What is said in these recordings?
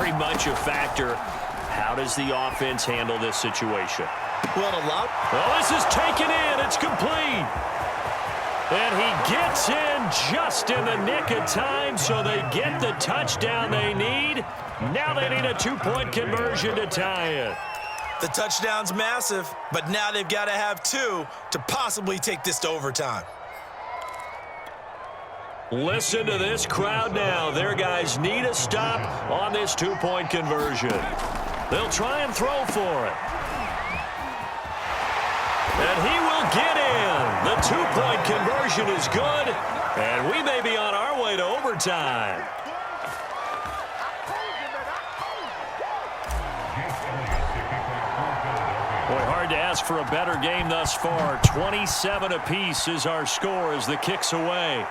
very much a factor. How does the offense handle this situation? Well, this is taken in. It's complete. And he gets in just in the nick of time, so they get the touchdown they need. Now they need a 2-point conversion to tie it. the touchdown's massive, but now they've got to have two to possibly take this to overtime. Listen to this crowd now. Their guys need a stop on this 2-point conversion. They'll try and throw for it. And he will get in. The 2-point conversion is good, and we may be on our way to overtime. Boy, hard to ask for a better game thus far. 27 apiece is our score as the kick's away.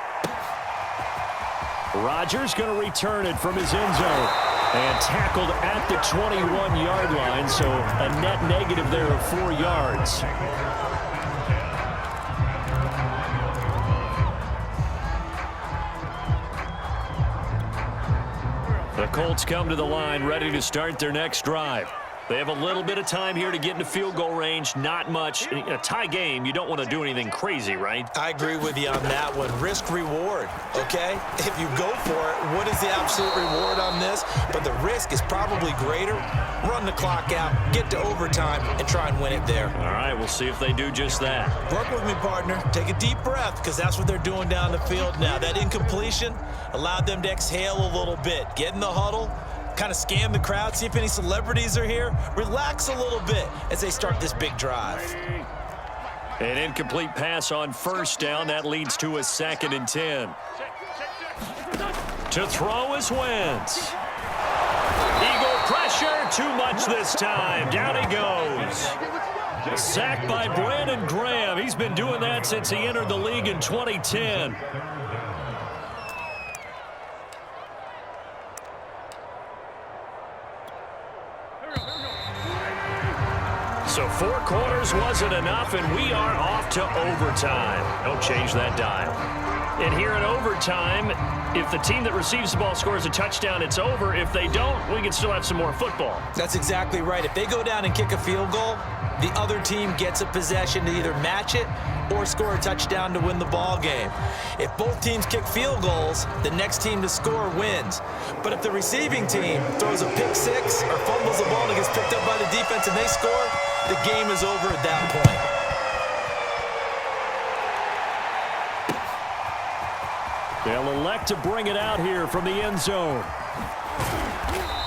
Rodgers going to return it from his end zone. And tackled at the 21-yard line, so a net negative there of 4 yards. The Colts come to the line ready to start their next drive. They have a little bit of time here to get into field goal range. Not much. In a tie game, you don't want to do anything crazy, right? I agree with you on that one. Risk-reward, okay? If you go for it, what is the absolute reward on this? But the risk is probably greater. Run the clock out, get to overtime, and try and win it there. All right, we'll see if they do just that. Work with me, partner. Take a deep breath, because that's what they're doing down the field now. That incompletion allowed them to exhale a little bit. Get in the huddle. Kind of scan the crowd, see if any celebrities are here. Relax a little bit as they start this big drive. An incomplete pass on first down. That leads to a 2nd and 10. To throw is Wentz. Eagle pressure, too much this time. Down he goes. Sacked by Brandon Graham. He's been doing that since he entered the league in 2010. So 4 quarters wasn't enough, and we are off to overtime. Don't change that dial. And here in overtime, if the team that receives the ball scores a touchdown, it's over. If they don't, we can still have some more football. That's exactly right. If they go down and kick a field goal, the other team gets a possession to either match it or score a touchdown to win the ball game. If both teams kick field goals, the next team to score wins. But if the receiving team throws a pick six or fumbles the ball and it gets picked up by the defense and they score, the game is over at that point. They'll elect to bring it out here from the end zone.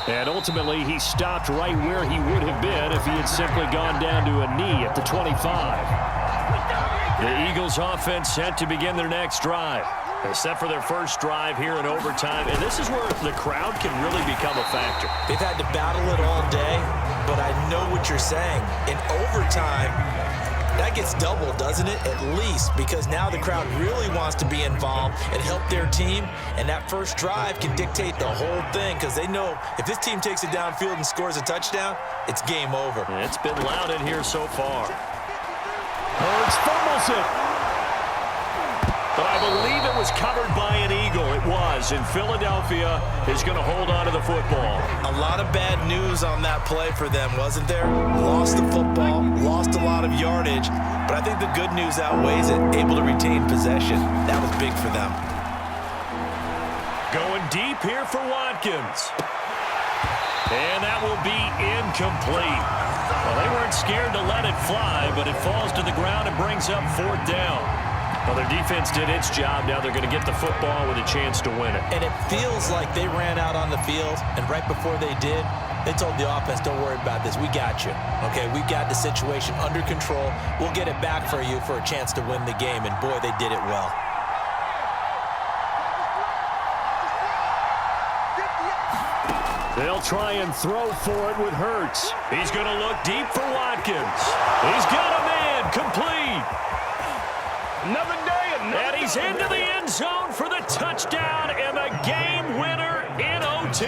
And ultimately, he stopped right where he would have been if he had simply gone down to a knee at the 25. The Eagles offense set to begin their next drive. They're set for their first drive here in overtime, and this is where the crowd can really become a factor. They've had to battle it all day, but I know what you're saying. In overtime, that gets doubled, doesn't it? At least, because now the crowd really wants to be involved and help their team, and that first drive can dictate the whole thing because they know if this team takes it downfield and scores a touchdown, it's game over. And it's been loud in here so far. Hurts fumbles it. But I believe it was covered by an Eagle. It was, and Philadelphia is going to hold on to the football. A lot of bad news on that play for them, wasn't there? Lost the football, lost a lot of yardage, but I think the good news outweighs it, able to retain possession. That was big for them. Going deep here for Watkins. And that will be incomplete. Well, they weren't scared to let it fly, but it falls to the ground and brings up 4th down. Well, their defense did its job. Now they're going to get the football with a chance to win it. And it feels like they ran out on the field, and right before they did, they told the offense, don't worry about this. We got you. Okay, we got the situation under control. We'll get it back for you for a chance to win the game. And, boy, they did it well. They'll try and throw for it with Hurts. He's going to look deep for Watkins. He's got a man complete. Another day, And he's into the end zone for the touchdown and the game winner in OT.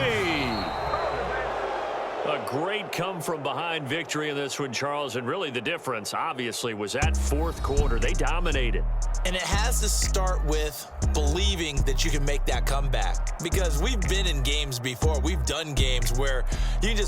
A A great come-from-behind victory in this one, Charles, and really the difference, obviously, was that fourth quarter. They dominated. And it has to start with believing that you can make that comeback, because we've been in games before. We've done games where you just